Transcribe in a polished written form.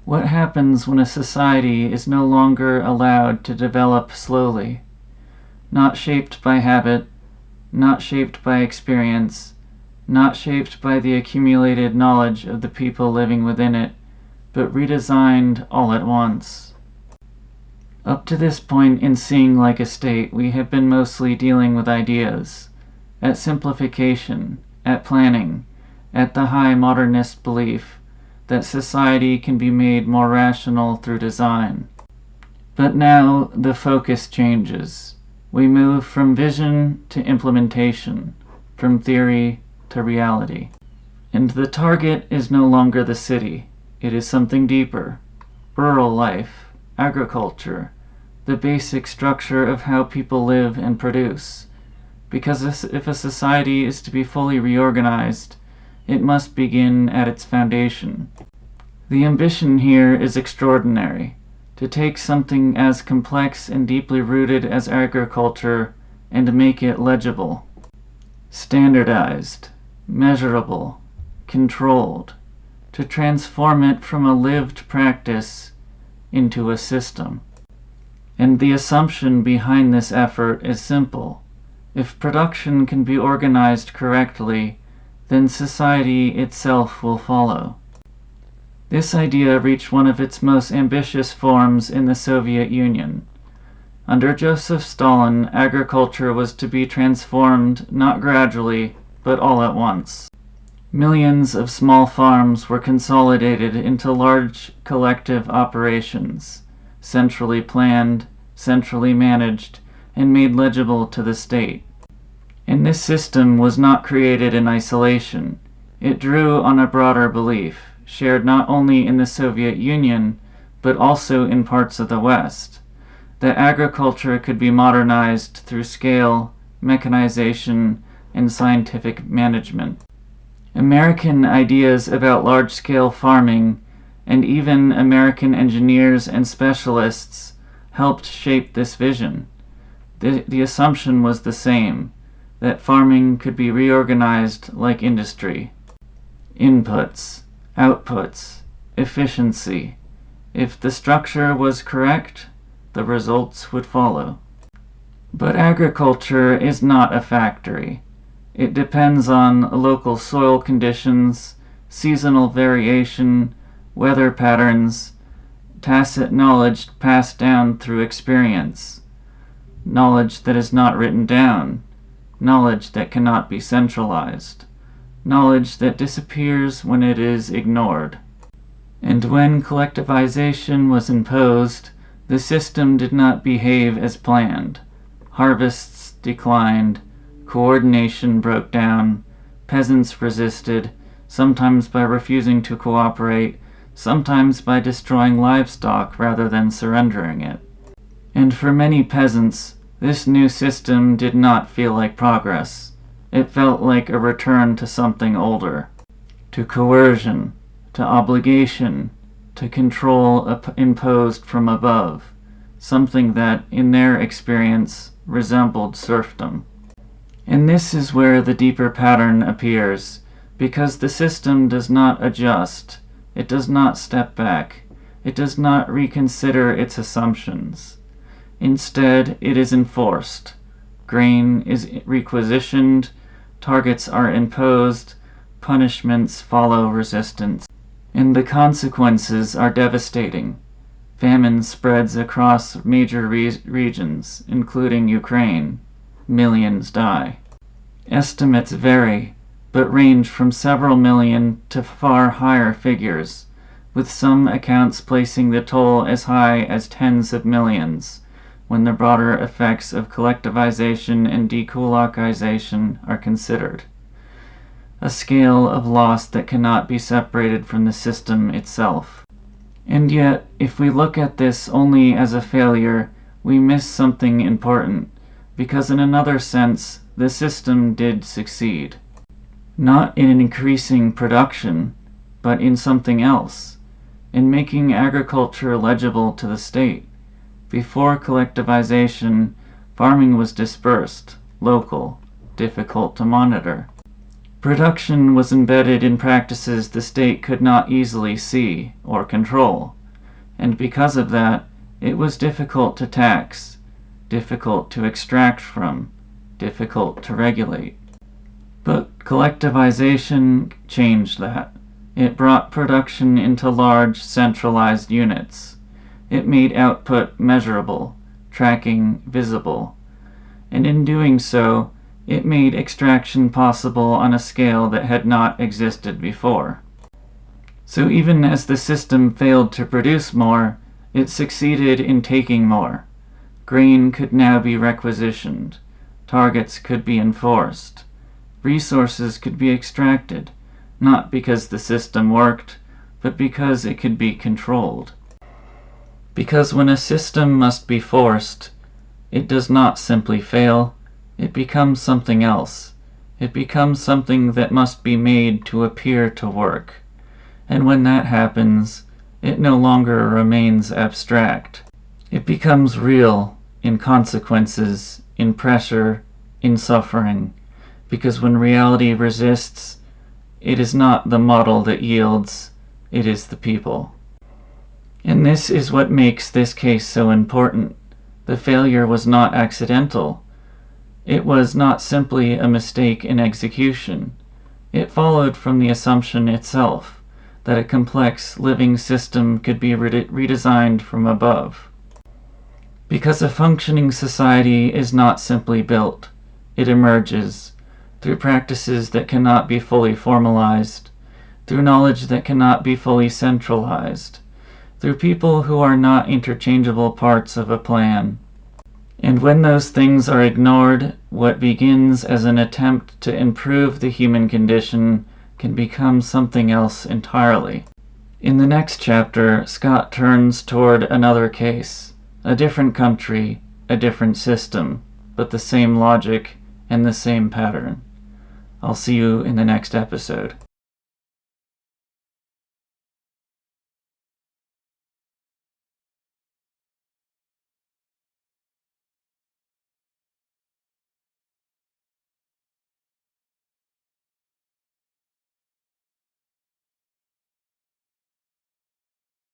What happens when a society is no longer allowed to develop slowly, not shaped by habit, not shaped by experience, not shaped by the accumulated knowledge of the people living within it, but redesigned all at once? Up to this point in Seeing Like a State, we have been mostly dealing with ideas, at simplification, at planning, at the high modernist belief that society can be made more rational through design. But now the focus changes. We move from vision to implementation, from theory to reality. And the target is no longer the city. It is something deeper. Rural life, agriculture, the basic structure of how people live and produce. Because if a society is to be fully reorganized, it must begin at its foundation. The ambition here is extraordinary, to take something as complex and deeply rooted as agriculture and make it legible, standardized, measurable, controlled, to transform it from a lived practice into a system. And the assumption behind this effort is simple. If production can be organized correctly, then society itself will follow. This idea reached one of its most ambitious forms in the Soviet Union. Under Joseph Stalin, agriculture was to be transformed not gradually, but all at once. Millions of small farms were consolidated into large collective operations, centrally planned, centrally managed, and made legible to the state. And this system was not created in isolation. It drew on a broader belief, shared not only in the Soviet Union, but also in parts of the West, that agriculture could be modernized through scale, mechanization, and scientific management. American ideas about large-scale farming, and even American engineers and specialists, helped shape this vision. The assumption was the same, that farming could be reorganized like industry. Inputs, outputs, efficiency. If the structure was correct, the results would follow. But agriculture is not a factory. It depends on local soil conditions, seasonal variation, weather patterns, tacit knowledge passed down through experience, knowledge that is not written down, knowledge that cannot be centralized, knowledge that disappears when it is ignored. And when collectivization was imposed, the system did not behave as planned. Harvests declined, coordination broke down, peasants resisted, sometimes by refusing to cooperate, sometimes by destroying livestock rather than surrendering it. And for many peasants, this new system did not feel like progress. It felt like a return to something older, to coercion, to obligation, to control imposed from above, something that, in their experience, resembled serfdom. And this is where the deeper pattern appears, because the system does not adjust, it does not step back, it does not reconsider its assumptions. Instead, it is enforced. Grain is requisitioned, targets are imposed, punishments follow resistance. And the consequences are devastating. Famine spreads across major regions, including Ukraine. Millions die. Estimates vary, but range from several million to far higher figures, with some accounts placing the toll as high as tens of millions, when the broader effects of collectivization and dekulakization are considered. A scale of loss that cannot be separated from the system itself. And yet, if we look at this only as a failure, we miss something important, because in another sense, the system did succeed. Not in increasing production, but in something else, in making agriculture legible to the state. Before collectivization, farming was dispersed, local, difficult to monitor. Production was embedded in practices the state could not easily see or control, and because of that, it was difficult to tax, difficult to extract from, difficult to regulate. But collectivization changed that. It brought production into large, centralized units. It made output measurable, tracking visible, and in doing so, it made extraction possible on a scale that had not existed before. So even as the system failed to produce more, it succeeded in taking more. Grain could now be requisitioned, targets could be enforced, resources could be extracted, not because the system worked, but because it could be controlled. Because when a system must be forced, it does not simply fail, it becomes something else. It becomes something that must be made to appear to work. And when that happens, it no longer remains abstract. It becomes real in consequences, in pressure, in suffering, because when reality resists, it is not the model that yields, it is the people. And this is what makes this case so important. The failure was not accidental. It was not simply a mistake in execution. It followed from the assumption itself that a complex living system could be redesigned from above. Because a functioning society is not simply built, it emerges through practices that cannot be fully formalized, through knowledge that cannot be fully centralized, through people who are not interchangeable parts of a plan. And when those things are ignored, what begins as an attempt to improve the human condition can become something else entirely. In the next chapter, Scott turns toward another case, a different country, a different system, but the same logic and the same pattern. I'll see you in the next episode.